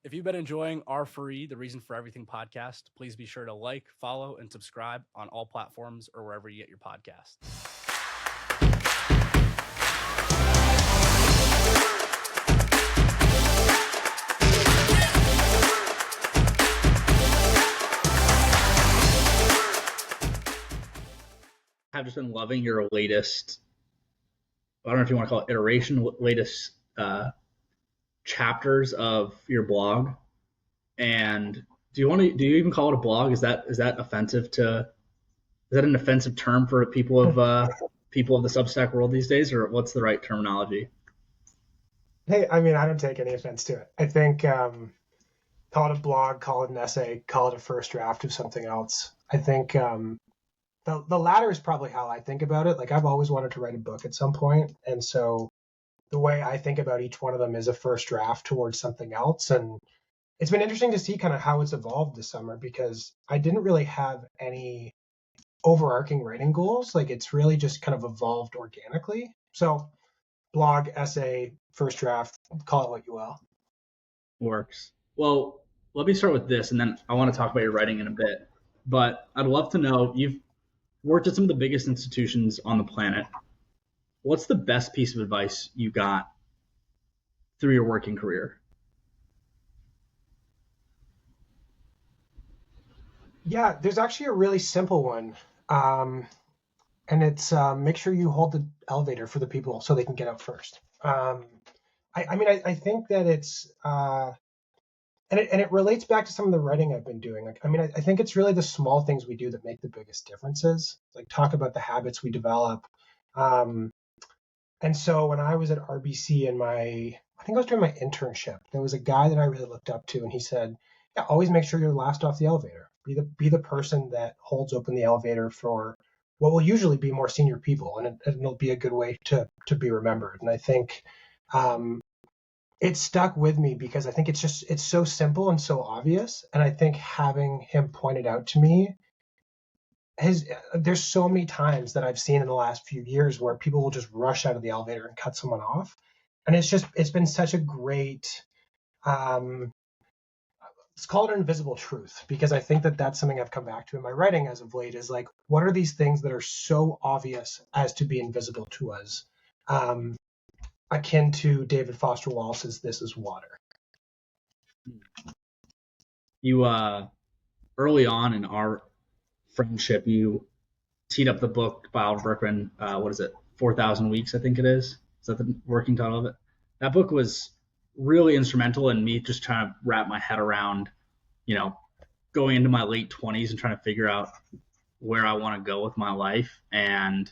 If you've been enjoying R4E, the Reason for Everything podcast, please be sure to like, follow, and subscribe on all platforms or wherever you get your podcasts. I've just been loving your latest, I don't know if you want to call it iteration, latest chapters of your blog. And do you even call it a blog? Is that offensive is that an offensive term for people of the Substack world these days, or what's the right terminology? Hey, I mean, I don't take any offense to it. I think call it a blog, call it an essay, call it a first draft of something else. I think the latter is probably how I think about it. Like I've always wanted to write a book at some point, and so the way I think about each one of them is a first draft towards something else. And it's been interesting to see kind of how it's evolved this summer because I didn't really have any overarching writing goals. Like it's really just kind of evolved organically. So blog, essay, first draft, call it what you will. Works. Well, let me start with this, and then I want to talk about your writing in a bit. But I'd love to know, you've worked at some of the biggest institutions on the planet. What's the best piece of advice you got through your working career? Yeah, there's actually a really simple one. And it's make sure you hold the elevator for the people so they can get out first. I think that it's, and it relates back to some of the writing I've been doing. Like, I think it's really the small things we do that make the biggest differences. Like talk about the habits we develop. And so when I was at RBC I think I was doing my internship, there was a guy that I really looked up to, and he said, yeah, always make sure you're last off the elevator. Be the person that holds open the elevator for what will usually be more senior people, and it'll be a good way to be remembered. And I think it stuck with me because I think it's so simple and so obvious. And I think having him pointed out to me, there's so many times that I've seen in the last few years where people will just rush out of the elevator and cut someone off. And it's been such a great, let's call it an invisible truth, because I think that that's something I've come back to in my writing as of late is like, what are these things that are so obvious as to be invisible to us? Akin to David Foster Wallace's This Is Water. You, early on in our friendship, you teed up the book by Oliver Berkman, what is it, 4,000 Weeks, I think it is. Is that the working title of it? That book was really instrumental in me just trying to wrap my head around, going into my late 20s and trying to figure out where I want to go with my life. And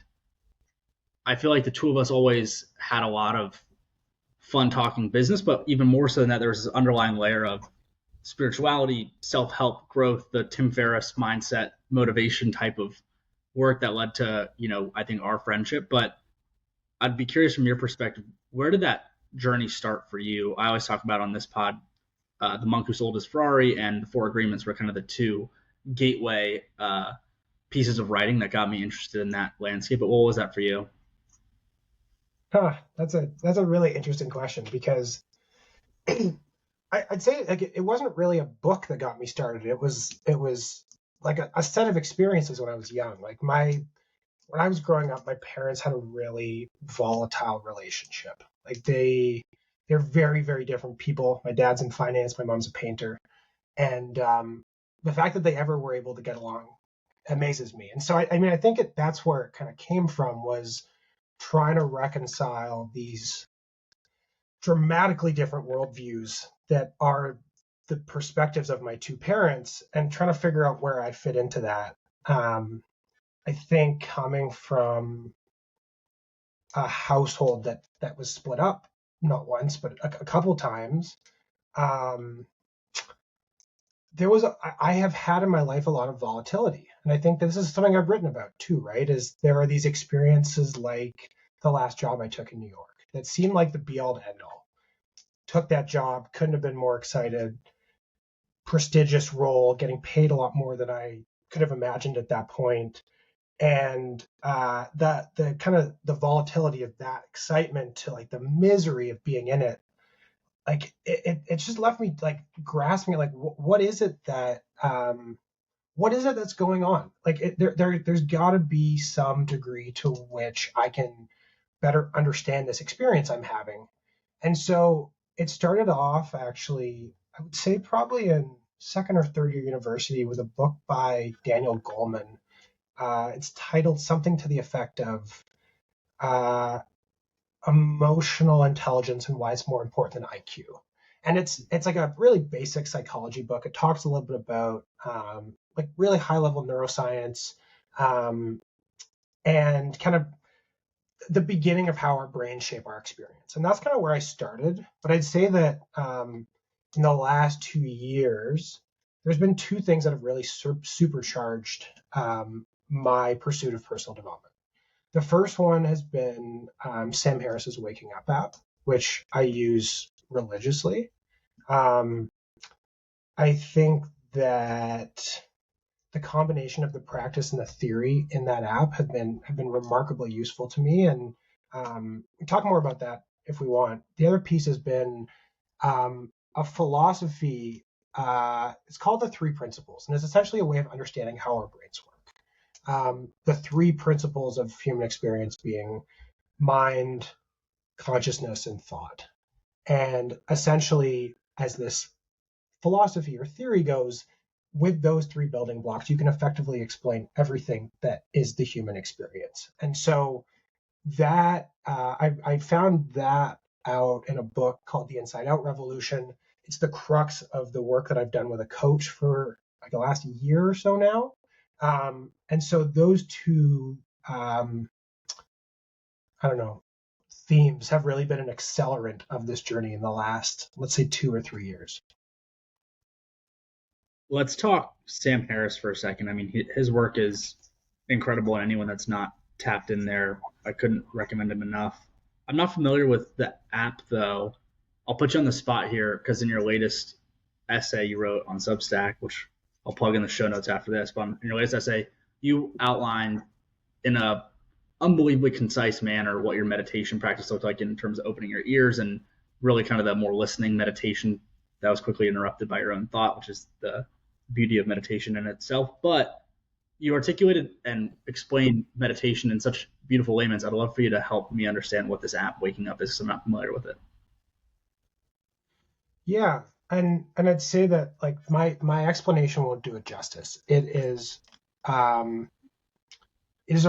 I feel like the two of us always had a lot of fun talking business, but even more so than that, there was this underlying layer of spirituality, self-help, growth, the Tim Ferriss mindset, motivation type of work that led to, I think our friendship. But I'd be curious from your perspective, where did that journey start for you? I always talk about on this pod, The Monk Who Sold His Ferrari and The Four Agreements were kind of the two gateway pieces of writing that got me interested in that landscape. But what was that for you? That's a really interesting question because I'd say like it wasn't really a book that got me started. It was like a set of experiences when I was young. Like when I was growing up, my parents had a really volatile relationship. Like they're very, very different people. My dad's in finance, my mom's a painter. And the fact that they ever were able to get along amazes me. And so I think that's where it kind of came from, was trying to reconcile these dramatically different worldviews that are the perspectives of my two parents and trying to figure out where I fit into that. I think coming from a household that was split up, not once, but a couple times, I have had in my life a lot of volatility. And I think this is something I've written about too, right? Is there are these experiences like the last job I took in New York that seemed like the be all to end all. Took that job, couldn't have been more excited. Prestigious role, getting paid a lot more than I could have imagined at that point. And the kind of the volatility of that excitement to like the misery of being in it like it's just left me like grasping at like what is it that what is it that's going on? Like there's got to be some degree to which I can better understand this experience I'm having. And so it started off actually, I would say probably in second or third year university with a book by Daniel Goleman. It's titled something to the effect of uh, emotional intelligence and why it's more important than IQ. And it's like a really basic psychology book. It talks a little bit about like really high level neuroscience, um, and kind of the beginning of how our brains shape our experience. And that's kind of where I started. But I'd say that in the last 2 years, there's been two things that have really supercharged my pursuit of personal development. The first one has been Sam Harris's Waking Up app, which I use religiously. I think that the combination of the practice and the theory in that app have been remarkably useful to me, and we talk more about that if we want. The other piece has been a philosophy. It's called the Three Principles, and it's essentially a way of understanding how our brains work. The three principles of human experience being mind, consciousness, and thought. And essentially, as this philosophy or theory goes, with those three building blocks, you can effectively explain everything that is the human experience. And so that I found that out in a book called The Inside Out Revolution. It's the crux of the work that I've done with a coach for like the last year or so now. And so those two, I don't know, themes have really been an accelerant of this journey in the last, let's say, 2 or 3 years. Let's talk Sam Harris for a second. I mean, his work is incredible, and anyone that's not tapped in there, I couldn't recommend him enough. I'm not familiar with the app, though. I'll put you on the spot here because in your latest essay you wrote on Substack, which I'll plug in the show notes after this, but in your latest essay, you outlined in a unbelievably concise manner what your meditation practice looked like in terms of opening your ears and really kind of the more listening meditation that was quickly interrupted by your own thought, which is the beauty of meditation in itself. But you articulated and explained meditation in such beautiful layman's. I'd love for you to help me understand what this app Waking Up is, because I'm not familiar with it. Yeah, and I'd say that like my explanation won't do it justice. It is a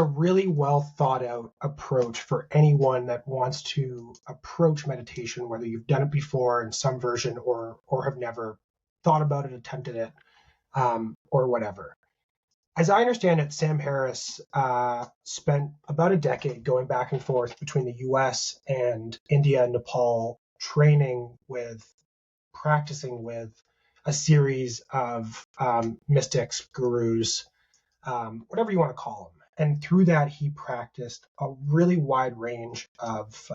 really well thought out approach for anyone that wants to approach meditation, whether you've done it before in some version or have never thought about it, attempted it, or whatever. As I understand it, Sam Harris spent about a decade going back and forth between the US and India and Nepal, practicing with a series of mystics, gurus, whatever you want to call them. And through that, he practiced a really wide range of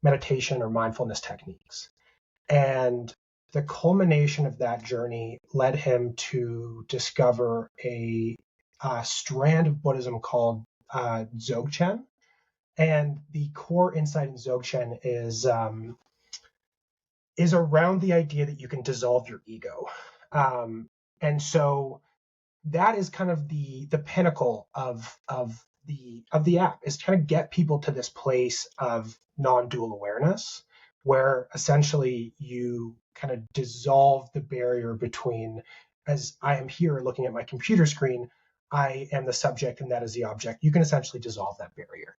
meditation or mindfulness techniques. And the culmination of that journey led him to discover a strand of Buddhism called Dzogchen. And the core insight in Dzogchen is around the idea that you can dissolve your ego. And so that is kind of the pinnacle of the app, is trying to get people to this place of non-dual awareness, where essentially you kind of dissolve the barrier between, as I am here looking at my computer screen, I am the subject and that is the object. You can essentially dissolve that barrier.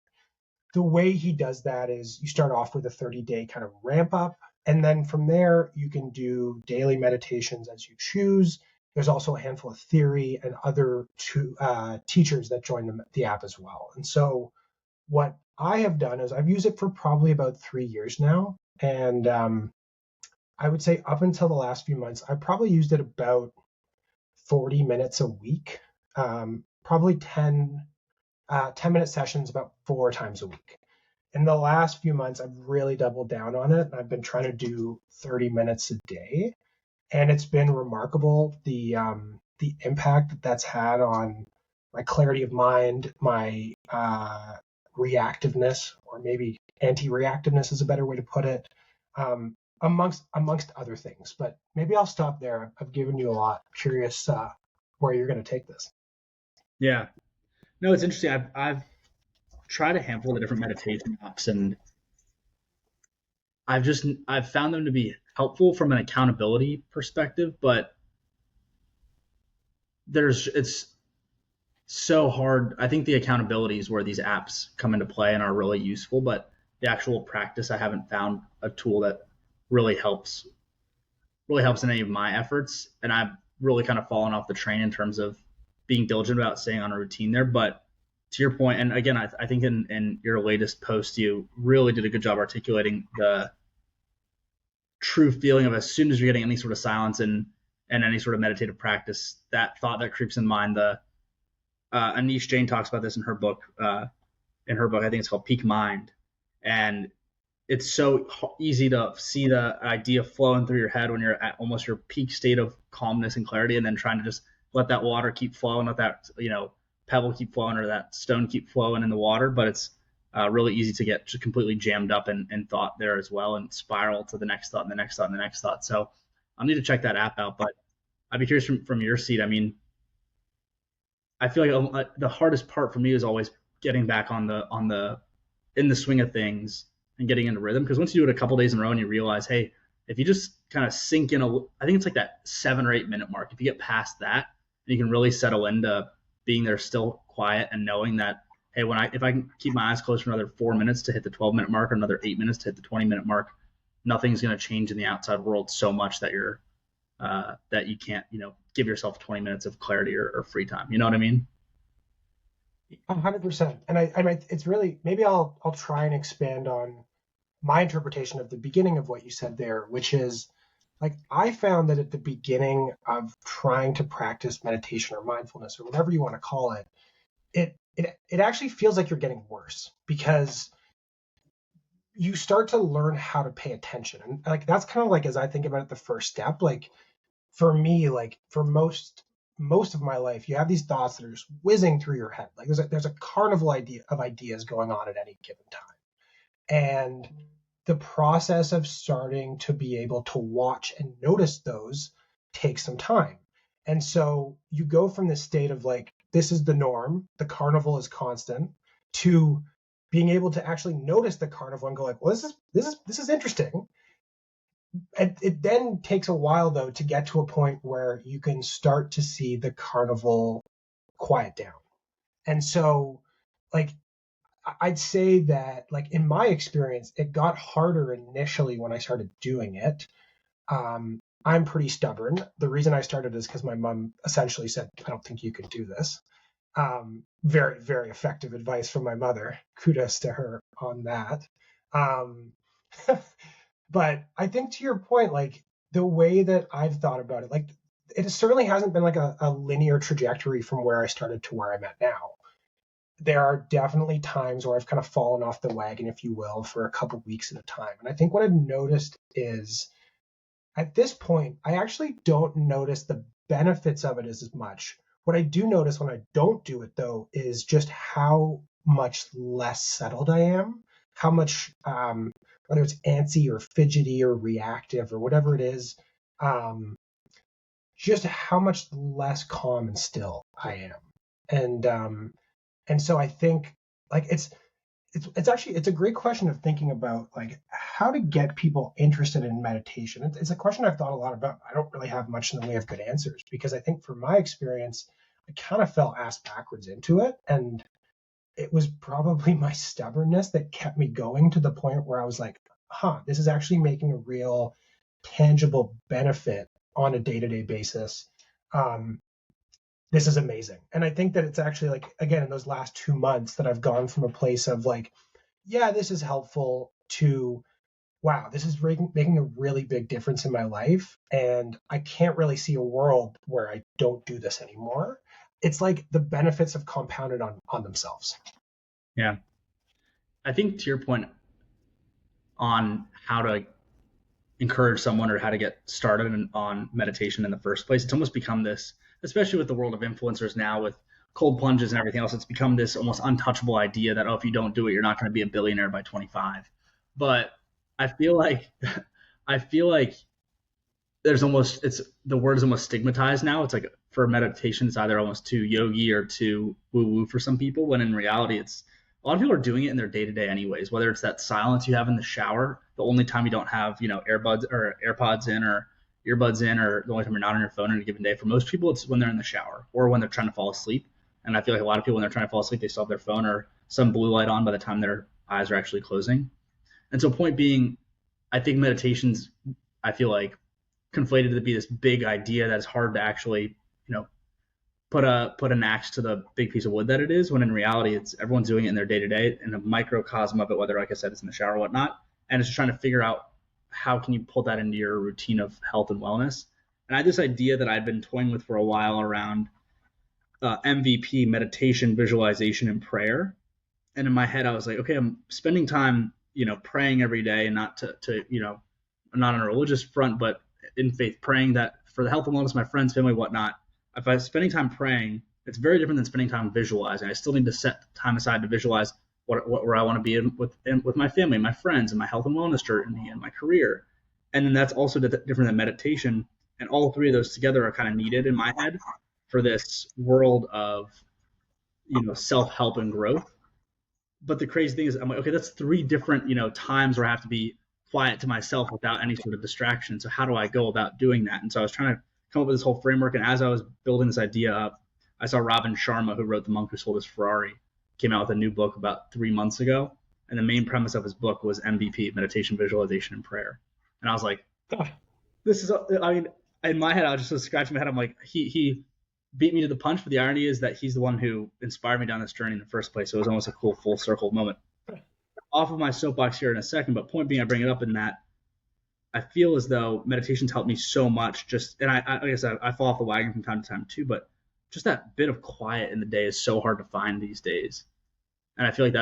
The way he does that is you start off with a 30-day kind of ramp up, and then from there you can do daily meditations as you choose. There's also a handful of theory and other teachers that join the app as well. And so what I have done is I've used it for probably about 3 years now. And I would say up until the last few months, I probably used it about 40 minutes a week, probably 10-minute sessions about 4 times a week. In the last few months, I've really doubled down on it. I've been trying to do 30 minutes a day. And it's been remarkable, the impact that that's had on my clarity of mind, my reactiveness, or maybe anti-reactiveness is a better way to put it. amongst other things. But maybe I'll stop there. I've given you a lot. Curious where you're going to take this. Yeah. No, it's interesting. I've tried a handful of different meditation apps, and I've found them to be helpful from an accountability perspective, but it's so hard. I think the accountability is where these apps come into play and are really useful, but the actual practice, I haven't found a tool that really helps in any of my efforts. And I've really kind of fallen off the train in terms of being diligent about staying on a routine there. But to your point, and again, I think in your latest post, you really did a good job articulating the true feeling of as soon as you're getting any sort of silence and any sort of meditative practice, that thought that creeps in mind. Anish Jain talks about this in her book. I think it's called Peak Mind, and it's so easy to see the idea flowing through your head when you're at almost your peak state of calmness and clarity, and then trying to just let that water keep flowing, let that pebble keep flowing or that stone keep flowing in the water. But it's really easy to get just completely jammed up in thought there as well, and spiral to the next thought and the next thought and the next thought. So I'll need to check that app out. But I'd be curious from your seat. I mean, I feel like the hardest part for me is always getting back in the swing of things and getting into rhythm. Because once you do it a couple days in a row and you realize, hey, if you just kind of sink in I think it's like that 7 or 8 minute mark. If you get past that, you can really settle into being there still quiet and knowing that, hey, if I can keep my eyes closed for another 4 minutes to hit the 12-minute mark, or another 8 minutes to hit the 20-minute mark, nothing's going to change in the outside world so much that that you can't, give yourself 20 minutes of clarity or free time. You know what I mean? 100%. And it's really, maybe I'll try and expand on my interpretation of the beginning of what you said there, which is, like, I found that at the beginning of trying to practice meditation or mindfulness or whatever you want to call it, it actually feels like you're getting worse, because you start to learn how to pay attention. And like, that's kind of like, as I think about it, the first step. Like, for me, like, for most of my life, you have these thoughts that are just whizzing through your head. Like, there's a carnival of ideas going on at any given time. And the process of starting to be able to watch and notice those takes some time. And so you go from this state of like, this is the norm, the carnival is constant, to being able to actually notice the carnival and go like, well, this is interesting. It then takes a while, though, to get to a point where you can start to see the carnival quiet down. And so, like, I'd say that, like, in my experience, it got harder initially when I started doing it. I'm pretty stubborn. The reason I started is because my mom essentially said, I don't think you can do this. Very, very effective advice from my mother. Kudos to her on that. But I think, to your point, like, the way that I've thought about it, like, it certainly hasn't been like a linear trajectory from where I started to where I'm at now. There are definitely times where I've kind of fallen off the wagon, if you will, for a couple of weeks at a time. And I think what I've noticed is, at this point, I actually don't notice the benefits of it as much. What I do notice when I don't do it, though, is just how much less settled I am, how much, whether it's antsy or fidgety or reactive or whatever it is, just how much less calm and still I am. And so I think, like, it's a great question of thinking about, like, how to get people interested in meditation. It's a question I've thought a lot about. I don't really have much in the way of good answers, because I think, from my experience, I kind of fell ass backwards into it. And it was probably my stubbornness that kept me going to the point where I was like, this is actually making a real tangible benefit on a day-to-day basis. This is amazing. And I think that it's actually, like, again, in those last 2 months that I've gone from a place of like, yeah, this is helpful, to, wow, this is making a really big difference in my life. And I can't really see a world where I don't do this anymore. It's like the benefits have compounded on themselves. Yeah. I think, to your point on how to encourage someone or how to get started on meditation in the first place, it's almost become this, especially with the world of influencers now, with cold plunges and everything else, it's become this almost untouchable idea that, if you don't do it, you're not going to be a billionaire by 25. But I feel like I feel like the word is almost stigmatized now. It's like for meditation, it's either almost too yogi or too woo woo for some people, when in reality, it's a lot of people are doing it in their day to day anyways. Whether it's that silence you have in the shower, the only time you don't have AirBuds or AirPods in or earbuds in, or the only time you're not on your phone in a given day. For most people, it's when they're in the shower or when they're trying to fall asleep. And I feel like a lot of people, when they're trying to fall asleep, they still have their phone or some blue light on by the time their eyes are actually closing. And so, point being, I think meditation's, I feel like, conflated to be this big idea that's hard to actually, put an axe to the big piece of wood that it is. When in reality, it's everyone's doing it in their day to day in a microcosm of it, whether, like I said, it's in the shower or whatnot, and it's just trying to figure out how can you pull that into your routine of health and wellness. And I had this idea that I'd been toying with for a while around MVP, meditation, visualization, and prayer. And in my head, I was like, okay, I'm spending time, praying every day, and not not on a religious front, but in faith, praying that for the health and wellness of my friends, family, whatnot. If I'm spending time praying, it's very different than spending time visualizing. I still need to set time aside to visualize where I want to be with my family, my friends, and my health and wellness journey, and my career. And then that's also different than meditation. And all three of those together are kind of needed in my head for this world of self-help and growth. But the crazy thing is, I'm like, okay, that's three different times where I have to be quiet to myself without any sort of distraction. So how do I go about doing that? And so I was trying to come up with this whole framework. And as I was building this idea up, I saw Robin Sharma, who wrote The Monk Who Sold His Ferrari, came out with a new book about 3 months ago. And the main premise of his book was MVP, meditation, visualization, and prayer. And I was like, this is, in my head, I was just scratching my head. I'm like, he beat me to the punch. But the irony is that he's the one who inspired me down this journey in the first place. So it was almost a cool full circle moment. Off of my soapbox here in a second, but point being, I bring it up in that I feel as though meditation's helped me so much. And I guess I fall off the wagon from time to time too, but just that bit of quiet in the day is so hard to find these days. And I feel like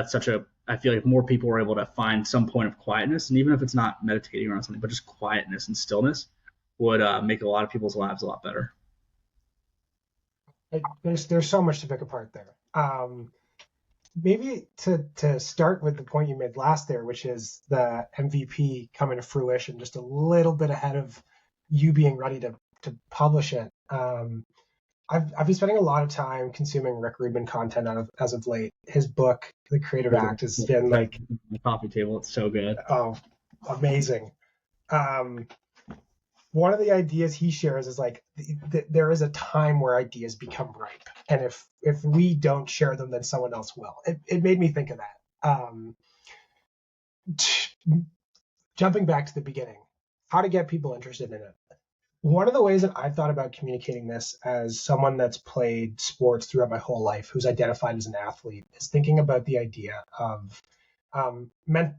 I feel like more people are able to find some point of quietness, and even if it's not meditating around something, but just quietness and stillness would make a lot of people's lives a lot better. There's so much to pick apart there. Maybe to start with the point you made last there, which is the MVP coming to fruition just a little bit ahead of you being ready to publish it. I've been spending a lot of time consuming Rick Rubin content as of late. His book, The Creative Act, has been like the coffee table. It's so good. Oh, amazing. One of the ideas he shares is like there is a time where ideas become ripe, and if we don't share them, then someone else will. It made me think of that. Jumping back to the beginning, how to get people interested in it. One of the ways that I've thought about communicating this as someone that's played sports throughout my whole life, who's identified as an athlete, is thinking about the idea of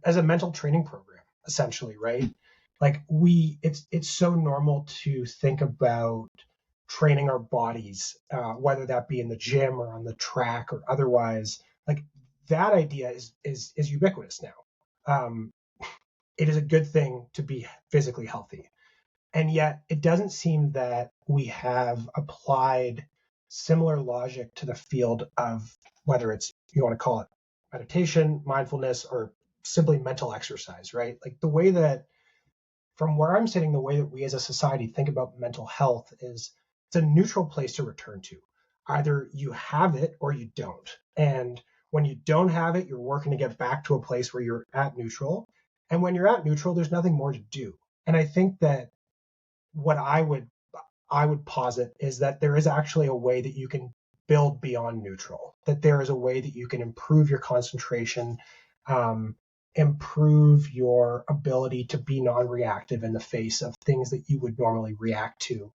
as a mental training program, essentially, right? Like it's so normal to think about training our bodies, whether that be in the gym or on the track or otherwise. Like that idea is ubiquitous now. It is a good thing to be physically healthy. And yet it doesn't seem that we have applied similar logic to the field of whether it's, you want to call it meditation, mindfulness, or simply mental exercise, right? Like the way that, from where I'm sitting, the way that we as a society think about mental health is it's a neutral place to return to. Either you have it or you don't. And when you don't have it, you're working to get back to a place where you're at neutral. And when you're at neutral, there's nothing more to do. And I think that what I would posit is that there is actually a way that you can build beyond neutral, that there is a way that you can improve your concentration, improve your ability to be non-reactive in the face of things that you would normally react to.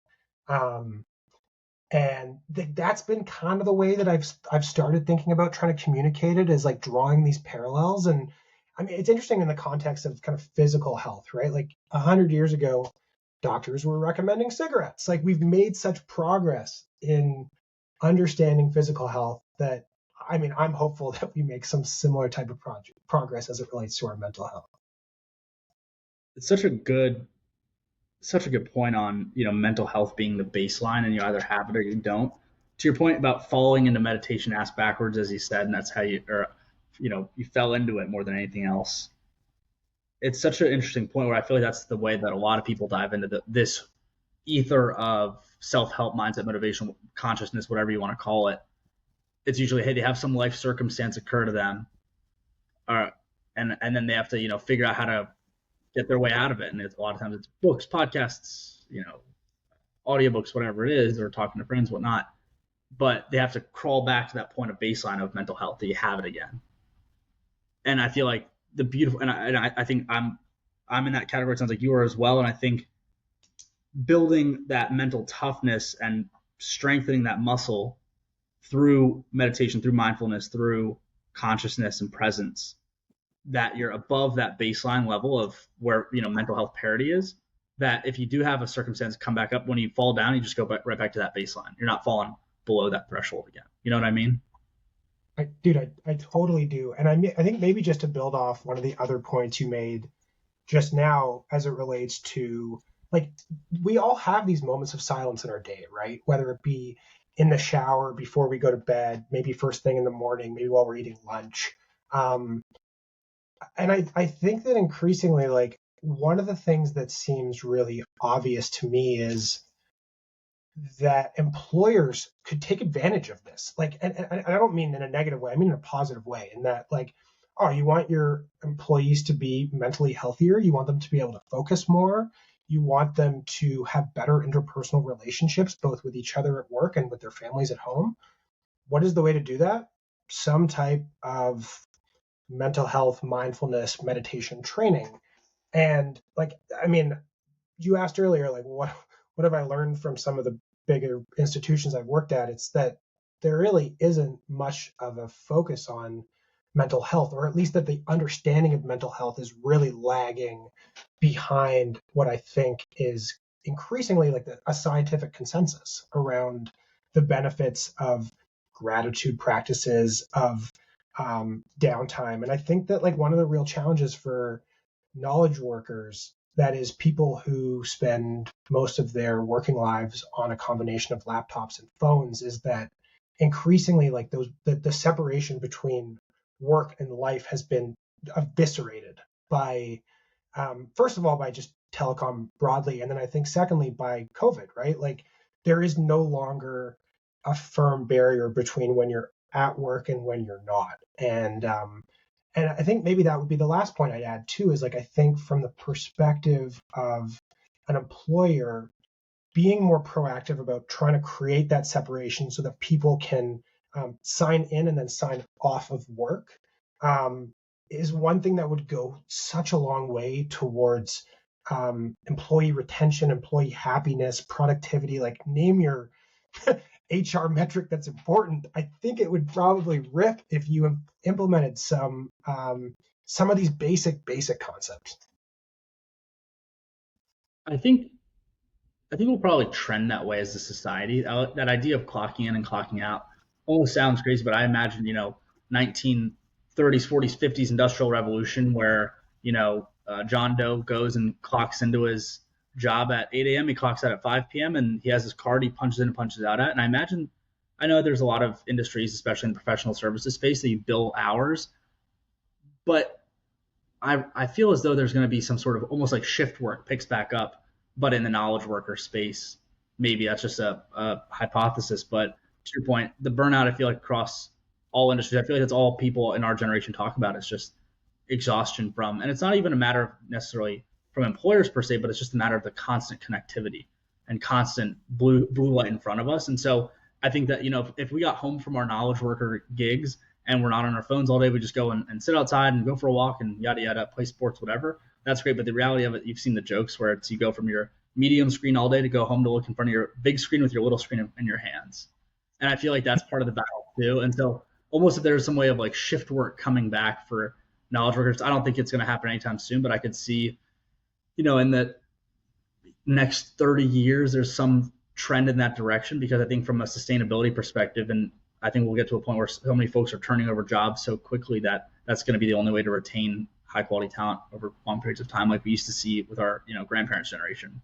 And that's been kind of the way that I've started thinking about trying to communicate it, is like drawing these parallels. And I mean, it's interesting in the context of kind of physical health, right? Like 100 years ago, doctors were recommending cigarettes. Like we've made such progress in understanding physical health that, I mean, I'm hopeful that we make some similar type of progress as it relates to our mental health. It's such a good point on mental health being the baseline, and you either have it or you don't. To your point about falling into meditation ass backwards, as you said, and that's how you fell into it more than anything else. it's such an interesting point where I feel like that's the way that a lot of people dive into this ether of self-help, mindset, motivation, consciousness, whatever you want to call it. It's usually, hey, they have some life circumstance occur to them, uh, and then they have to figure out how to get their way out of it. And a lot of times it's books, podcasts, audiobooks, whatever it is, or talking to friends, whatnot. But they have to crawl back to that point of baseline of mental health that you have it again. And I feel like the beautiful, and I think I'm in that category. It sounds like you are as well. And I think building that mental toughness and strengthening that muscle through meditation, through mindfulness, through consciousness and presence, that you're above that baseline level of where mental health parity is. That if you do have a circumstance come back up, when you fall down, you just go right back to that baseline. You're not falling below that threshold again. You know what I mean? I totally do. And I think maybe just to build off one of the other points you made just now as it relates to, like, we all have these moments of silence in our day, right? Whether it be in the shower before we go to bed, maybe first thing in the morning, maybe while we're eating lunch. And I think that increasingly, like, one of the things that seems really obvious to me is that employers could take advantage of this. Like, and I don't mean in a negative way, I mean in a positive way, in that, like, oh, you want your employees to be mentally healthier, you want them to be able to focus more, you want them to have better interpersonal relationships, both with each other at work and with their families at home. What is the way to do that? Some type of mental health, mindfulness, meditation training. And, like, I mean, you asked earlier, like, what have I learned from some of the bigger institutions I've worked at? It's that there really isn't much of a focus on mental health, or at least that the understanding of mental health is really lagging behind what I think is increasingly like a scientific consensus around the benefits of gratitude practices, of downtime. And I think that, like, one of the real challenges for knowledge workers, that is people who spend most of their working lives on a combination of laptops and phones, is that increasingly, like, the separation between work and life has been eviscerated by first of all by just telecom broadly, and then I think secondly by COVID, right? Like, there is no longer a firm barrier between when you're at work and when you're not. And I think maybe that would be the last point I'd add too, is, like, I think from the perspective of an employer, being more proactive about trying to create that separation so that people can sign in and then sign off of work is one thing that would go such a long way towards employee retention, employee happiness, productivity. Like, name your HR metric that's important. I think it would probably rip if you implemented some of these basic concepts. I think we'll probably trend that way as a society. That idea of clocking in and clocking out almost sounds crazy, but I imagine 1930s, 40s, 50s industrial revolution where John Doe goes and clocks into his job at 8 a.m. He clocks out at 5 p.m. and he has his card he punches in and punches out at. And I know there's a lot of industries, especially in the professional services space, that you bill hours, but I feel as though there's going to be some sort of almost like shift work picks back up, but in the knowledge worker space. Maybe that's just a hypothesis, but to your point, the burnout, I feel like across all industries, I feel like that's all people in our generation talk about. It's just exhaustion from, and it's not even a matter of necessarily from employers per se, but it's just a matter of the constant connectivity and constant blue light in front of us. And so I think that, if we got home from our knowledge worker gigs and we're not on our phones all day, we just go and sit outside and go for a walk and yada, yada, play sports, whatever. That's great. But the reality of it, you've seen the jokes where it's you go from your medium screen all day to go home to look in front of your big screen with your little screen in your hands. And I feel like that's part of the battle too. And so almost if there's some way of like shift work coming back for knowledge workers, I don't think it's going to happen anytime soon, but I could see, in the next 30 years, there's some trend in that direction, because I think from a sustainability perspective, and I think we'll get to a point where so many folks are turning over jobs so quickly that that's going to be the only way to retain high quality talent over long periods of time, like we used to see with our, grandparents' generation.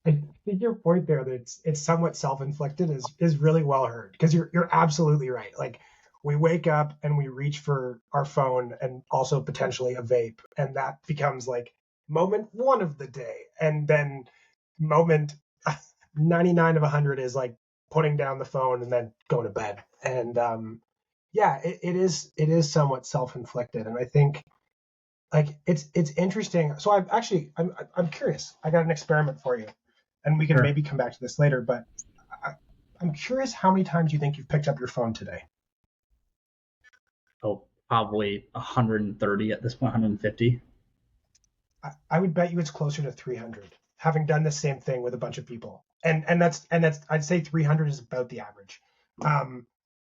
I think your point there that it's somewhat self-inflicted is really well heard, because you're absolutely right. Like, we wake up and we reach for our phone and also potentially a vape. And that becomes like moment 1 of the day. And then moment 99 of 100 is like putting down the phone and then going to bed. And it is somewhat self-inflicted. And I think like it's interesting. So I'm curious. I got an experiment for you, and we can Sure. maybe come back to this later. But I'm curious how many times you think you've picked up your phone today. Oh, probably 130 at this point, 150. I would bet you it's closer to 300. Having done the same thing with a bunch of people, and that's I'd say 300 is about the average.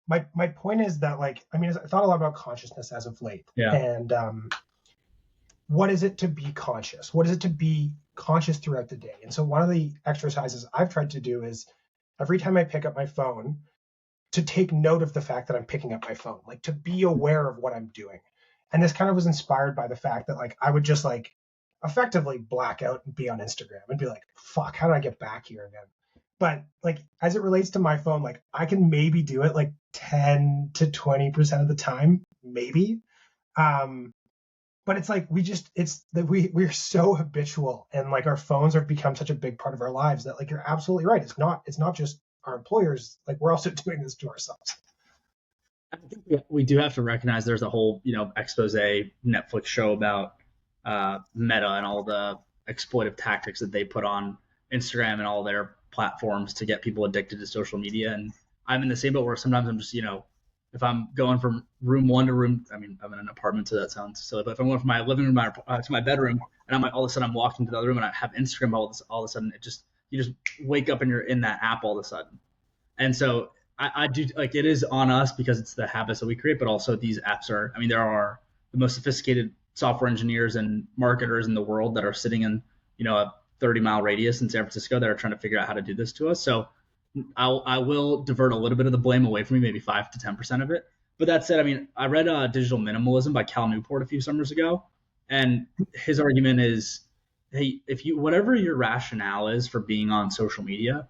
My point is that like I mean I thought a lot about consciousness as of late, Yeah. and what is it to be conscious? What is it to be conscious throughout the day? And so one of the exercises I've tried to do is every time I pick up my phone, to take note of the fact that I'm picking up my phone, like to be aware of what I'm doing. And this kind of was inspired by the fact that like I would just like effectively black out and be on Instagram and be like, fuck, how do I get back here again? But like as it relates to my phone, like I can maybe do it like 10 to 20% of the time, maybe. But it's like we're so habitual, and like our phones have become such a big part of our lives that like you're absolutely right. It's not just our employers, like we're also doing this to ourselves. I think we do have to recognize there's a whole, expose Netflix show about Meta and all the exploitive tactics that they put on Instagram and all their platforms to get people addicted to social media. And I'm in the same boat where sometimes I'm just, if I'm going from room 1 to room, I mean, I'm in an apartment, so that sounds silly, but if I'm going from my living room to my bedroom, and I'm like, all of a sudden I'm walking to the other room and I have Instagram, all of a sudden you just wake up and you're in that app all of a sudden. And so I do, like, it is on us because it's the habits that we create, but also these apps are, I mean, there are the most sophisticated software engineers and marketers in the world that are sitting in, a 30-mile radius in San Francisco that are trying to figure out how to do this to us. So I will divert a little bit of the blame away from me, maybe 5 to 10% of it. But that said, I mean, I read Digital Minimalism by Cal Newport a few summers ago, and his argument is, hey, whatever your rationale is for being on social media,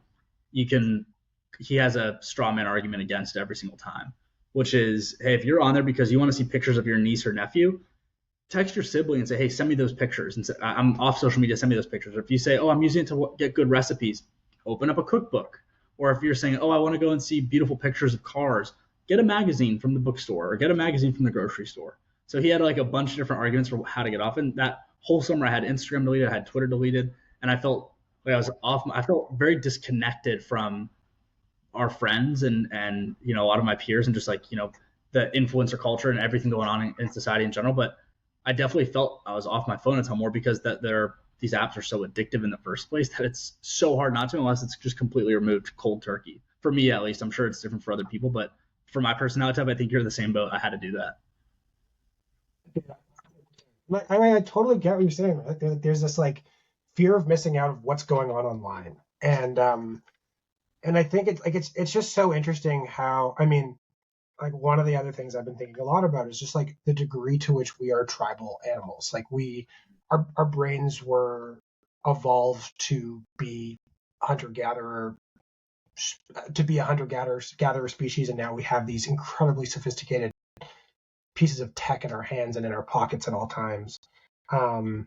he has a straw man argument against it every single time, which is, hey, if you're on there because you want to see pictures of your niece or nephew, text your sibling and say, hey, send me those pictures. And say, I'm off social media, send me those pictures. Or if you say, oh, I'm using it to get good recipes, open up a cookbook. Or if you're saying, oh, I want to go and see beautiful pictures of cars, get a magazine from the bookstore or get a magazine from the grocery store. So he had like a bunch of different arguments for how to get off. And that whole summer I had Instagram deleted, I had Twitter deleted, and I felt like I was off. I felt very disconnected from our friends and a lot of my peers and just like, the influencer culture and everything going on in society in general. But I definitely felt I was off my phone a ton more because these apps are so addictive in the first place that it's so hard not to unless it's just completely removed cold turkey. For me, at least. I'm sure it's different for other people, but for my personality type, I think you're the same boat. I had to do that. Yeah. I mean, I totally get what you're saying. Right? There's this like fear of missing out of what's going on online, and I think it's just so interesting how, I mean, like one of the other things I've been thinking a lot about is just like the degree to which we are tribal animals. Like our brains were evolved to be hunter-gatherer species, and now we have these incredibly sophisticated pieces of tech in our hands and in our pockets at all times. I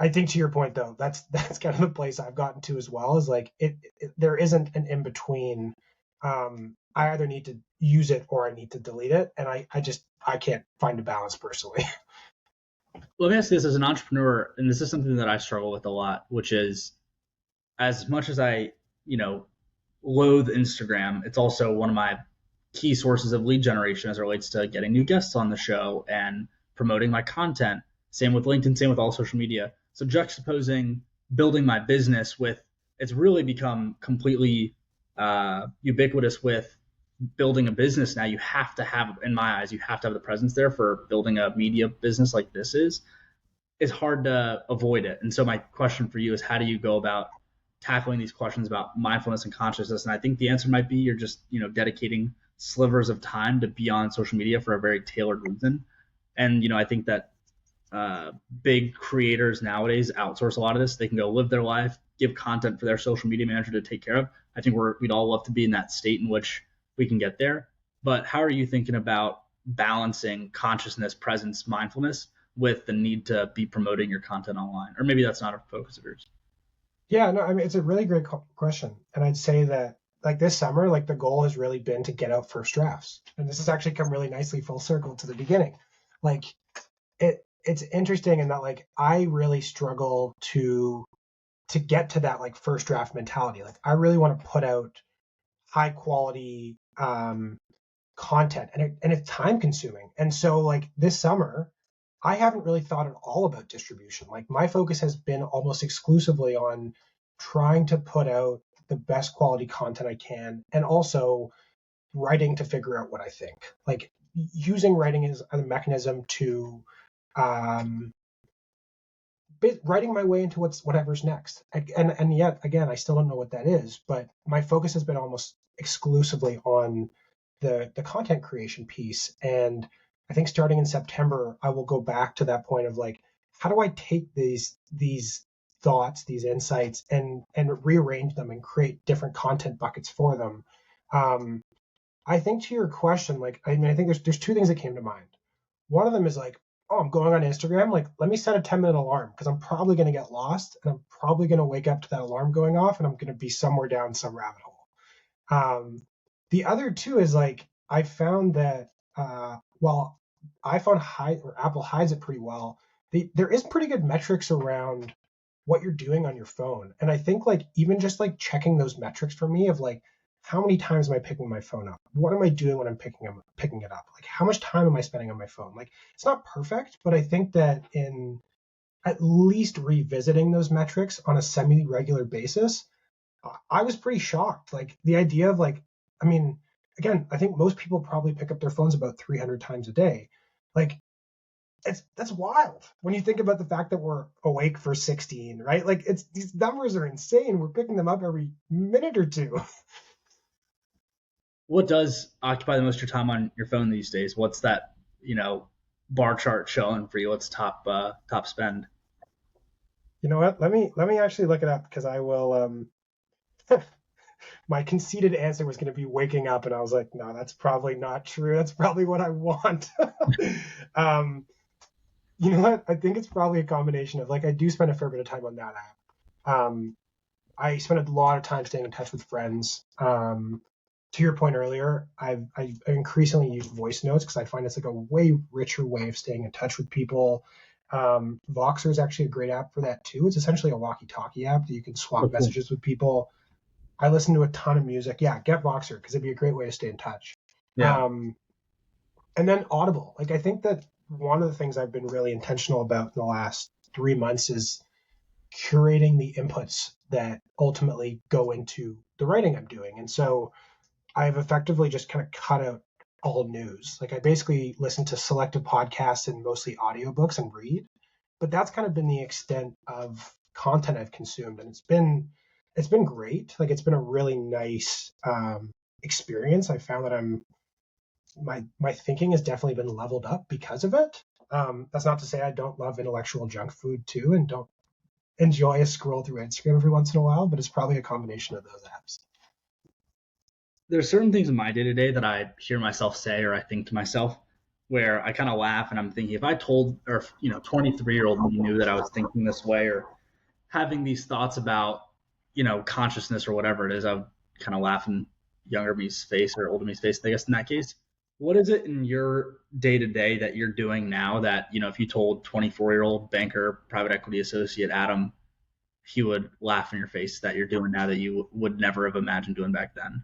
think to your point though, that's kind of the place I've gotten to as well, is like there isn't an in between. I either need to use it or I need to delete it, and I can't find a balance personally. Let me ask you this as an entrepreneur, and this is something that I struggle with a lot, which is, as much as I, loathe Instagram, it's also one of my key sources of lead generation as it relates to getting new guests on the show and promoting my content. Same with LinkedIn, same with all social media. So juxtaposing building my business with, it's really become completely ubiquitous with building a business now. You have to have, in my eyes, you have to have the presence there for building a media business like this is. It's hard to avoid it. And so my question for you is, how do you go about tackling these questions about mindfulness and consciousness? And I think the answer might be you're just, dedicating slivers of time to be on social media for a very tailored reason. And, I think that big creators nowadays outsource a lot of this. They can go live their life, give content for their social media manager to take care of. I think we'd all love to be in that state in which we can get there. but how are you thinking about balancing consciousness, presence, mindfulness with the need to be promoting your content online? Or maybe that's not a focus of yours. Yeah, no, I mean, it's a really great question. And I'd say that like this summer, like the goal has really been to get out first drafts. And this has actually come really nicely full circle to the beginning. Like it's interesting in that like I really struggle to get to that like first draft mentality. Like I really want to put out high quality content, and it's time consuming. And so like this summer, I haven't really thought at all about distribution. Like my focus has been almost exclusively on trying to put out the best quality content I can, and also writing to figure out what I think. Like using writing as a mechanism to um, writing my way into whatever's next. And yet again, I still don't know what that is. But my focus has been almost exclusively on the content creation piece. And I think starting in September, I will go back to that point of like, how do I take these thoughts, these insights, and rearrange them and create different content buckets for them. I think to your question, like I mean, I think there's two things that came to mind. One of them is like, oh, I'm going on Instagram. Like, let me set a 10-minute alarm because I'm probably going to get lost and I'm probably going to wake up to that alarm going off and I'm going to be somewhere down some rabbit hole. The other two is like, I found that while iPhone hide or Apple hides it pretty well, there is pretty good metrics around what you're doing on your phone. And I think like even just like checking those metrics for me of like, how many times am I picking my phone up? What am I doing when I'm picking it up? Like how much time am I spending on my phone? Like it's not perfect, but I think that in at least revisiting those metrics on a semi-regular basis, I was pretty shocked. Like the idea of like, I mean, again, I think most people probably pick up their phones about 300 times a day. Like that's wild when you think about the fact that we're awake for 16, right? Like it's these numbers are insane. We're picking them up every minute or two. What does occupy the most of your time on your phone these days? What's that, bar chart showing for you? What's top spend? You know what? Let me actually look it up because I will my conceited answer was going to be waking up, and I was like, no, that's probably not true. That's probably what I want. um, you know what? I think it's probably a combination of like I do spend a fair bit of time on that app. I spend a lot of time staying in touch with friends. To your point earlier, I increasingly use voice notes because I find it's like a way richer way of staying in touch with people. Voxer is actually a great app for that too. It's essentially a walkie-talkie app that you can swap messages with people. I listen to a ton of music. Yeah, get Voxer because it'd be a great way to stay in touch. Yeah. And then Audible. Like I think that one of the things I've been really intentional about in the last 3 months is curating the inputs that ultimately go into the writing I'm doing. And so I've effectively just kind of cut out all news. Like I basically listen to selective podcasts and mostly audiobooks and read. But that's kind of been the extent of content I've consumed. And it's been great. Like it's been a really nice experience. I found that my thinking has definitely been leveled up because of it. That's not to say I don't love intellectual junk food too and don't enjoy a scroll through Instagram every once in a while, but it's probably a combination of those apps. There's certain things in my day to day that I hear myself say or I think to myself where I kind of laugh and I'm thinking if I told or 23-year-old me knew that I was thinking this way or having these thoughts about consciousness or whatever it is, I would kind of laugh in younger me's face or older me's face. I guess in that case, what is it in your day to day that you're doing now that if you told 24-year-old banker, private equity associate Adam, he would laugh in your face that you're doing now that you would never have imagined doing back then?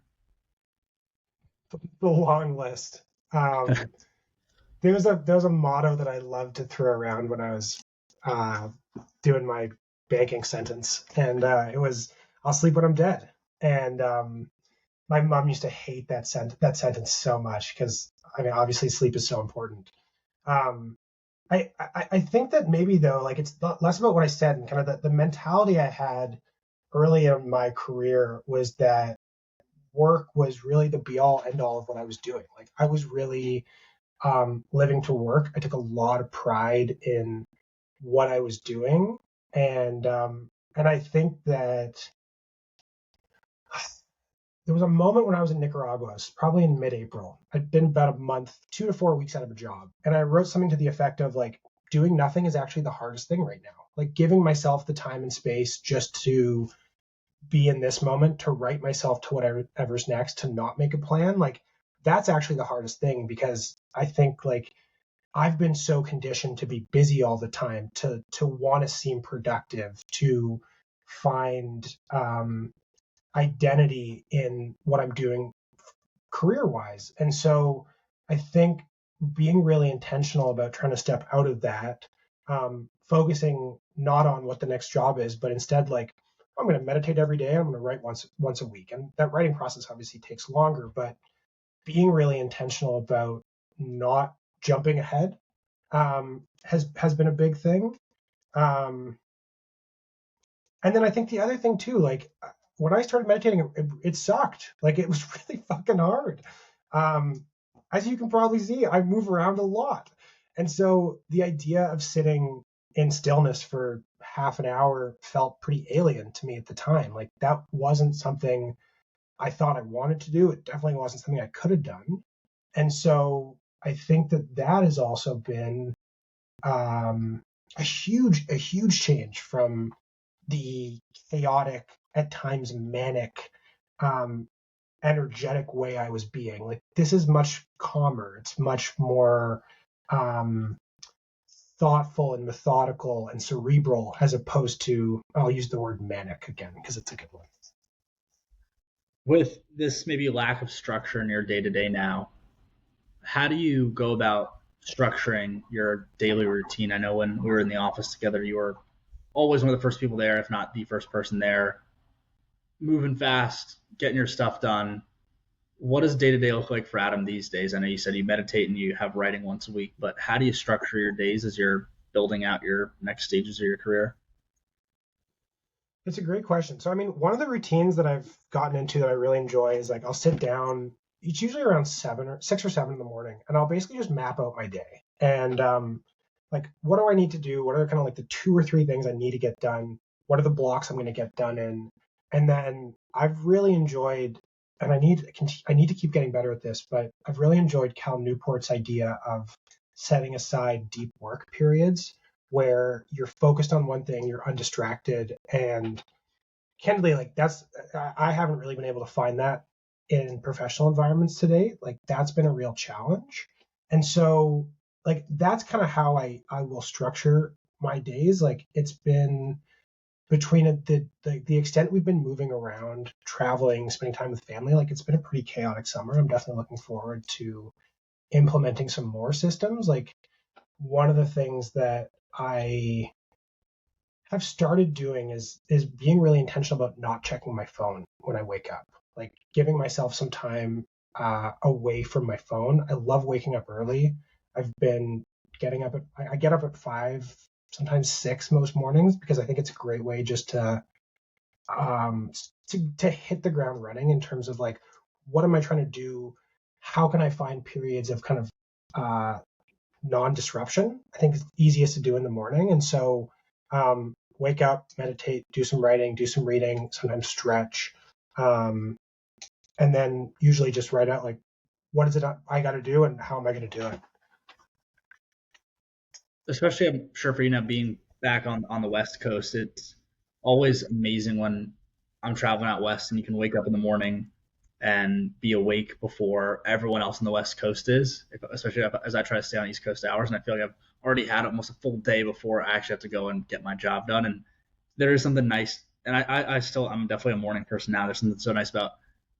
The long list. There was a motto that I loved to throw around when I was doing my banking sentence, and it was "I'll sleep when I'm dead." And my mom used to hate that sentence so much because I mean, obviously, sleep is so important. Um, I think that maybe though, like it's not less about what I said and kind of the mentality I had early in my career was that work was really the be all end all of what I was doing. Like I was really living to work. I took a lot of pride in what I was doing, and I think that there was a moment when I was in Nicaragua, probably in mid-April. I'd been about a month, 2 to 4 weeks out of a job, and I wrote something to the effect of like, doing nothing is actually the hardest thing right now. Like giving myself the time and space just to be in this moment, to write myself to whatever's next, to not make a plan. Like that's actually the hardest thing, because I think like I've been so conditioned to be busy all the time, to want to seem productive, to find identity in what I'm doing career wise. And so I think being really intentional about trying to step out of that, focusing not on what the next job is, but instead like, I'm going to meditate every day. I'm going to write once a week. And that writing process obviously takes longer, but being really intentional about not jumping ahead has been a big thing. And then I think the other thing too, like when I started meditating, it sucked. Like it was really fucking hard. As you can probably see, I move around a lot. And so the idea of sitting in stillness for half an hour felt pretty alien to me at the time. Like that wasn't something I thought I wanted to do. It definitely wasn't something I could have done. And so I think that has also been a huge change from the chaotic, at times manic, energetic way I was being. Like this is much calmer. It's much more thoughtful and methodical and cerebral, as opposed to, I'll use the word manic again because it's a good one. With this maybe lack of structure in your day to day now, how do you go about structuring your daily routine? I know when we were in the office together, you were always one of the first people there, if not the first person there, moving fast, getting your stuff done. What does day to day look like for Adam these days? I know you said you meditate and you have writing once a week, but how do you structure your days as you're building out your next stages of your career? It's a great question. So, I mean, one of the routines that I've gotten into that I really enjoy is like I'll sit down. It's usually around 6 or 7 in the morning, and I'll basically just map out my day. And like, what do I need to do? What are kind of like the 2 or 3 things I need to get done? What are the blocks I'm going to get done in? And then I've really enjoyed, and I need to keep getting better at this, but I've really enjoyed Cal Newport's idea of setting aside deep work periods where you're focused on one thing, you're undistracted, and candidly, like I haven't really been able to find that in professional environments today. Like that's been a real challenge. And so like that's kind of how I will structure my days. Like it's been between the extent we've been moving around, traveling, spending time with family, like it's been a pretty chaotic summer. I'm definitely looking forward to implementing some more systems. Like one of the things that I have started doing is being really intentional about not checking my phone when I wake up. Like giving myself some time away from my phone. I love waking up early. I've been getting up I get up at 5, sometimes 6 most mornings, because I think it's a great way just to hit the ground running in terms of like, what am I trying to do? How can I find periods of kind of non-disruption? I think it's easiest to do in the morning. And so wake up, meditate, do some writing, do some reading, sometimes stretch, and then usually just write out like, what is it I got to do and how am I going to do it? Especially, I'm sure for you now being back on the West Coast, it's always amazing when I'm traveling out west and you can wake up in the morning and be awake before everyone else on the West Coast is, especially as I try to stay on East Coast hours. And I feel like I've already had almost a full day before I actually have to go and get my job done. And there is something nice. And I'm definitely a morning person now. There's something so nice about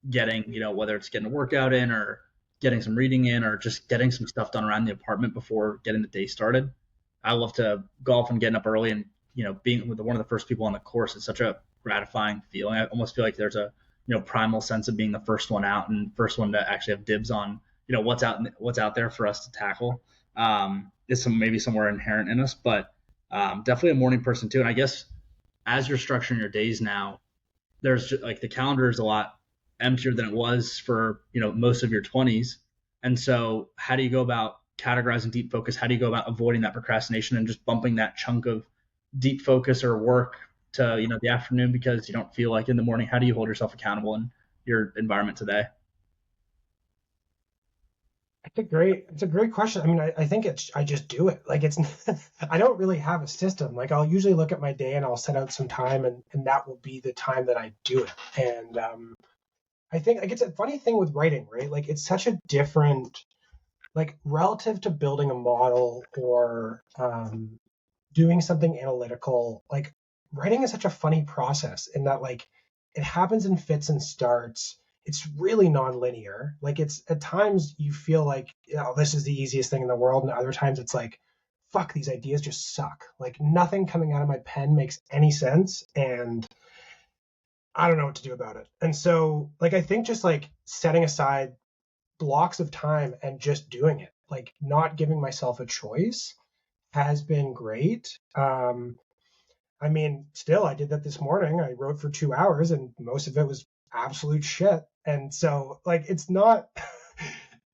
getting, whether it's getting a workout in or getting some reading in or just getting some stuff done around the apartment before getting the day started. I love to golf and getting up early and, being with one of the first people on the course. It's such a gratifying feeling. I almost feel like there's a, primal sense of being the first one out and first one to actually have dibs on, what's out there for us to tackle. Is maybe somewhere inherent in us, but definitely a morning person too. And I guess as you're structuring your days now, there's just, like the calendar is a lot emptier than it was for, most of your 20s. And so how do you go about categorizing deep focus? How do you go about avoiding that procrastination and just bumping that chunk of deep focus or work to, the afternoon because you don't feel like in the morning? How do you hold yourself accountable and your environment today? It's a great question. I mean, I think I just do it. Like it's, I don't really have a system. Like I'll usually look at my day and I'll set out some time and that will be the time that I do it. And, I think like it's a funny thing with writing, right? Like it's such a different, like relative to building a model or, doing something analytical, like writing is such a funny process in that like it happens in fits and starts. It's really non-linear. Like it's at times you feel like, this is the easiest thing in the world, and other times it's like, fuck, these ideas just suck. Like nothing coming out of my pen makes any sense, and I don't know what to do about it. And so, like, I think just like setting aside blocks of time and just doing it, like not giving myself a choice, has been great. I mean, still, I did that this morning. I wrote for 2 hours, and most of it was absolute shit. And so, like, it's not,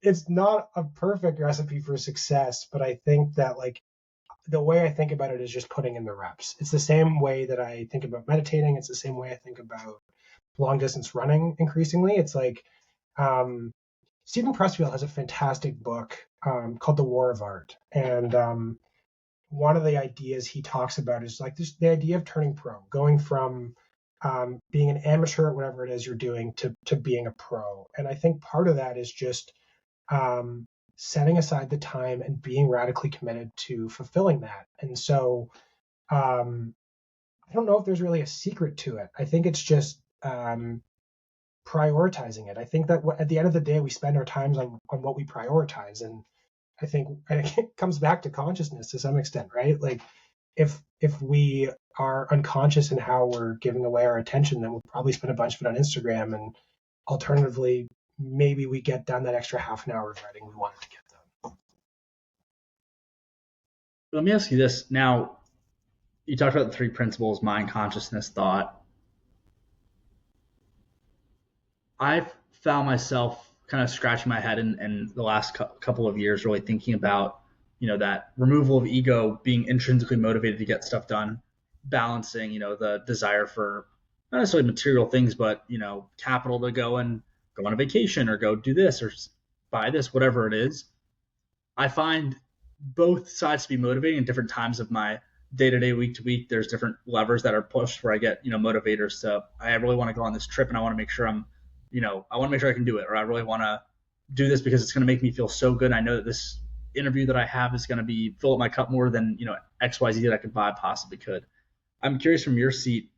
it's not a perfect recipe for success, but I think that like the way I think about it is just putting in the reps. It's the same way that I think about meditating. It's the same way I think about long distance running. Increasingly, it's like Stephen Pressfield has a fantastic book called The War of Art, and one of the ideas he talks about is like this, the idea of turning pro, going from being an amateur at whatever it is you're doing to being a pro. And I think part of that is just setting aside the time and being radically committed to fulfilling that. And so I don't know if there's really a secret to it. I think it's just prioritizing it. I think that at the end of the day, we spend our times on what we prioritize. And I think it comes back to consciousness to some extent, right? Like if we are unconscious in how we're giving away our attention, then we'll probably spend a bunch of it on Instagram. And alternatively, maybe we get done that extra half an hour of writing we wanted to get done. Let me ask you this. Now, you talked about the three principles: mind, consciousness, thought. I've found myself kind of scratching my head in the last couple of years, really thinking about, that removal of ego, being intrinsically motivated to get stuff done, balancing, the desire for not necessarily material things, but, capital to go on a vacation or go do this or buy this, whatever it is. I find both sides to be motivating at different times of my day-to-day, week-to-week. There's different levers that are pushed where I get, motivators to, I really want to go on this trip and I want to make sure I want to make sure I can do it, or I really want to do this because it's going to make me feel so good. I know that this interview that I have is going to fill up my cup more than, XYZ that I could buy possibly could. I'm curious from your seat,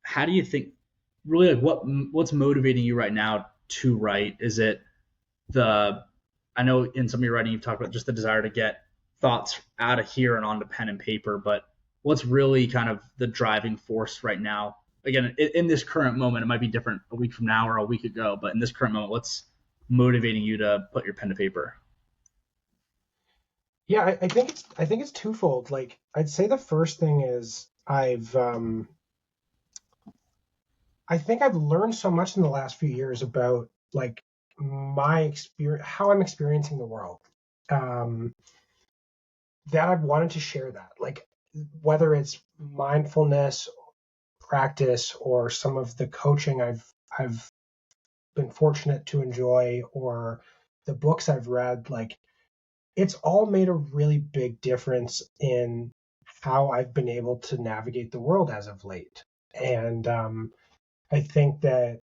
how do you think really like what's motivating you right now to write? Is it I know in some of your writing you've talked about just the desire to get thoughts out of here and onto pen and paper, but what's really kind of the driving force right now? Again, in this current moment, it might be different a week from now or a week ago, but in this current moment, what's motivating you to put your pen to paper? Yeah, I think it's twofold. Like I'd say the first thing is I think I've learned so much in the last few years about like my experience, how I'm experiencing the world, that I've wanted to share that. Like whether it's mindfulness practice or some of the coaching I've been fortunate to enjoy or the books I've read, like it's all made a really big difference in how I've been able to navigate the world as of late. And I think that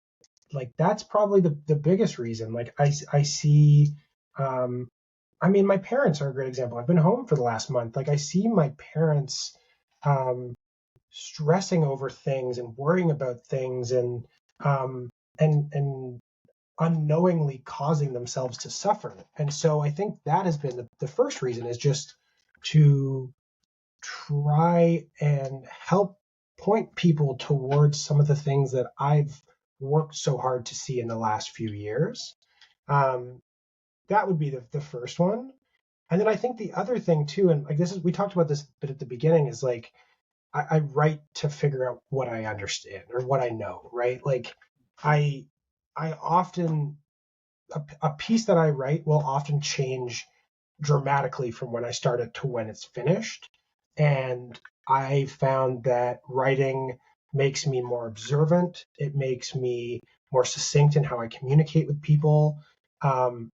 like that's probably the biggest reason. Like I see I mean my parents are a great example. I've been home for the last month. Like I see my parents stressing over things and worrying about things and unknowingly causing themselves to suffer. And so I think that has been the first reason, is just to try and help point people towards some of the things that I've worked so hard to see in the last few years. That would be the first one. And then I think the other thing too, and like this is, we talked about this a bit at the beginning, is like I write to figure out what I understand or what I know, right? Like I often, a piece that I write will often change dramatically from when I started to when it's finished. And I found that writing makes me more observant. It makes me more succinct in how I communicate with people. And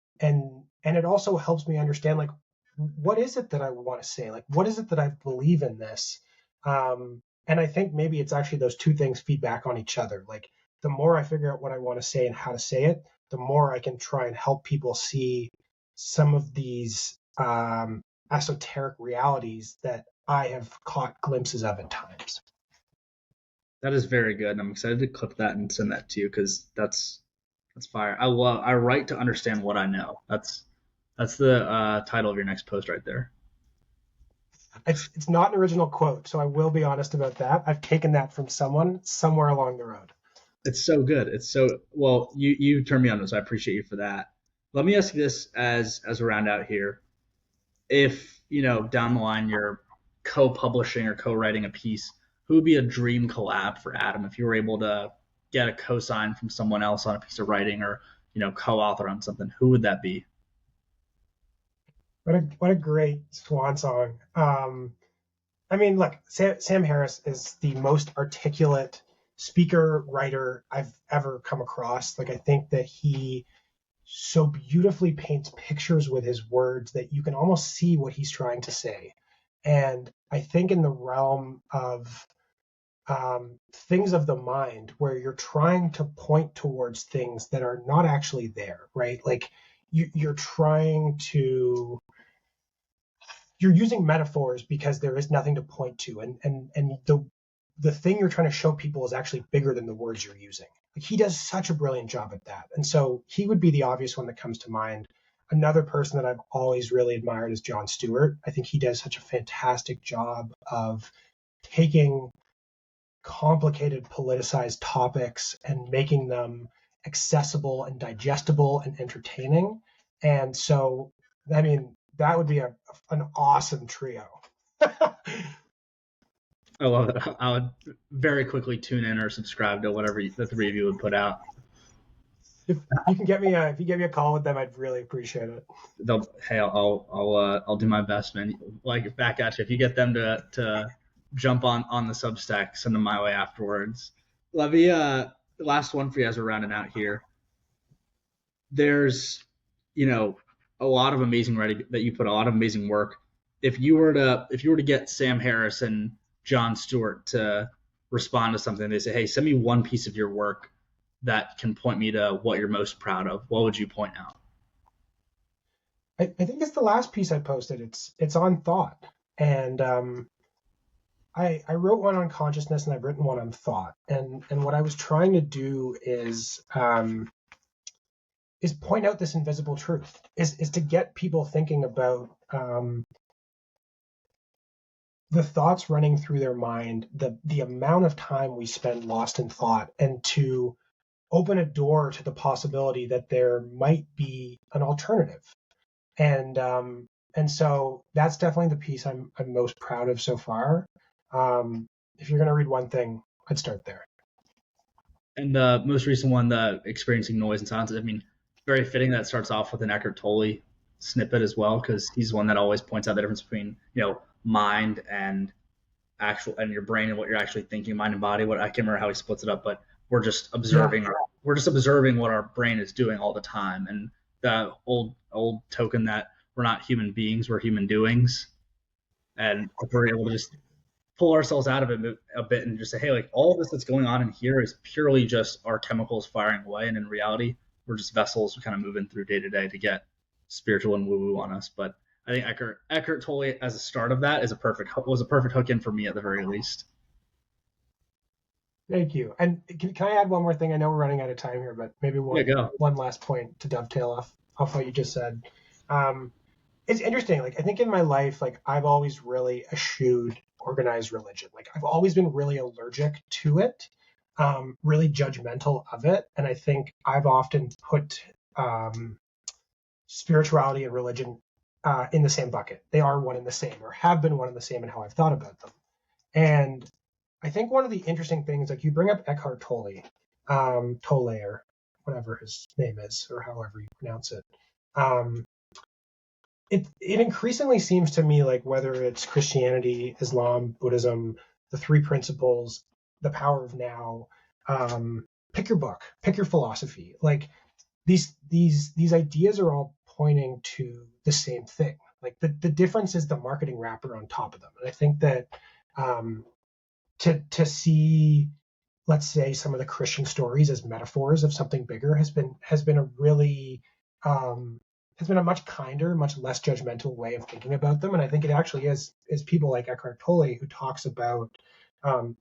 it also helps me understand, like, what is it that I want to say? Like, what is it that I believe in this? And I think maybe it's actually those two things feed back on each other. Like, the more I figure out what I want to say and how to say it, the more I can try and help people see some of these esoteric realities that I have caught glimpses of at times. That is very good, and I'm excited to clip that and send that to you because that's fire. I write to understand what I know. That's the title of your next post right there. It's not an original quote, so I will be honest about that. I've taken that from someone somewhere along the road. It's so good. It's so well. You turned me on this. So I appreciate you for that. Let me ask you this as a round out here. If down the line you're co-publishing or co-writing a piece, who would be a dream collab for Adam if you were able to get a co-sign from someone else on a piece of writing or co-author on something? Who would that be? What a great swan song. I mean, look, Sam Harris is the most articulate speaker writer I've ever come across. Like, I think that he so beautifully paints pictures with his words that you can almost see what he's trying to say. And I think in the realm of things of the mind, where you're trying to point towards things that are not actually there, right? Like, you're using metaphors because there is nothing to point to, and the thing you're trying to show people is actually bigger than the words you're using. Like, he does such a brilliant job at that, and so he would be the obvious one that comes to mind. Another person that I've always really admired is Jon Stewart. I think he does such a fantastic job of taking complicated, politicized topics and making them accessible and digestible and entertaining. And so, I mean, that would be an awesome trio. I love it. I would very quickly tune in or subscribe to whatever the three of you would put out. If you get me a call with them, I'd really appreciate it. Hey, I'll do my best, man. Like, back at you. If you get them to jump on the Substack, send them my way afterwards. Let me last one for you as we're rounding out here. There's a lot of amazing writing that you put, a lot of amazing work. If you were to get Sam Harris and Jon Stewart to respond to something, they say, hey, send me one piece of your work that can point me to what you're most proud of, what would you point out? I think it's the last piece I posted. It's on thought. And I wrote one on consciousness and I've written one on thought. And what I was trying to do is point out this invisible truth, is to get people thinking about the thoughts running through their mind, the amount of time we spend lost in thought, and to open a door to the possibility that there might be an alternative. And so that's definitely the piece I'm most proud of so far. If you're going to read one thing, I'd start there. And the most recent one, the experiencing noise and silence, I mean, very fitting that starts off with an Eckhart Tolle snippet as well, because he's one that always points out the difference between mind and your brain and what you're actually thinking, mind and body. I can't remember how he splits it up, but we're just observing. Yeah. We're just observing what our brain is doing all the time, and the old token that we're not human beings, we're human doings, and if we're able to just pull ourselves out of it a bit and just say, hey, like, all of this that's going on in here is purely just our chemicals firing away, and in reality, we're just vessels kind of moving through day to day to get spiritual and woo-woo on us. But I think Eckhart Tolle as a start of that was a perfect hook in for me at the very least. Thank you. And can I add one more thing? I know we're running out of time here, but maybe one last point to dovetail off what you just said. It's interesting. Like, I think in my life, like, I've always really eschewed organized religion. Like, I've always been really allergic to it, really judgmental of it. And I think I've often put spirituality and religion in the same bucket. They are one and the same, or have been one and the same in how I've thought about them. And I think one of the interesting things, like, you bring up Eckhart Tolle, or whatever his name is, or however you pronounce it. It increasingly seems to me like, whether it's Christianity, Islam, Buddhism, the three principles, The Power of Now, pick your book, pick your philosophy. Like these ideas are all pointing to the same thing. Like the difference is the marketing wrapper on top of them. And I think that to see, let's say, some of the Christian stories as metaphors of something bigger has been a really has been a much kinder, much less judgmental way of thinking about them. And I think it actually is people like Eckhart Tolle, who talks about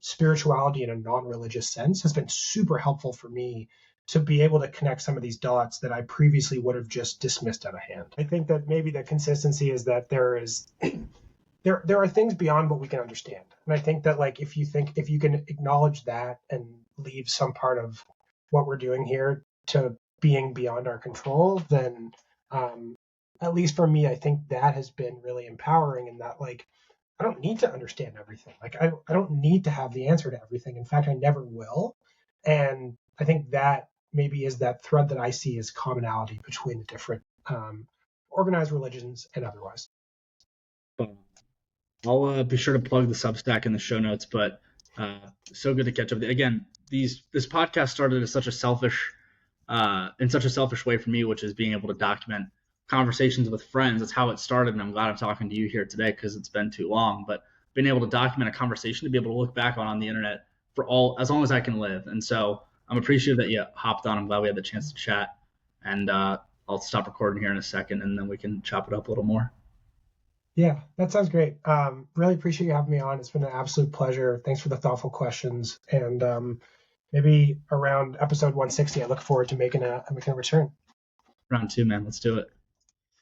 spirituality in a non-religious sense, has been super helpful for me to be able to connect some of these dots that I previously would have just dismissed out of hand. I think that maybe the consistency is that there are things beyond what we can understand. And I think that, like, if you can acknowledge that and leave some part of what we're doing here to being beyond our control, then at least for me, I think that has been really empowering, in that, like, I don't need to understand everything. Like, I don't need to have the answer to everything. In fact, I never will. And I think that maybe is that thread that I see as commonality between the different organized religions and otherwise. I'll be sure to plug the Substack in the show notes, but so good to catch up. Again, this podcast started as in such a selfish way for me, which is being able to document conversations with friends. That's how it started, and I'm glad I'm talking to you here today because it's been too long. But being able to document a conversation to be able to look back on the internet for as long as I can live. And so I'm appreciative that you hopped on. I'm glad we had the chance to chat. And I'll stop recording here in a second, and then we can chop it up a little more. Yeah, that sounds great. Really appreciate you having me on. It's been an absolute pleasure. Thanks for the thoughtful questions. And maybe around episode 160, I look forward to making a return. Round 2, man. Let's do it.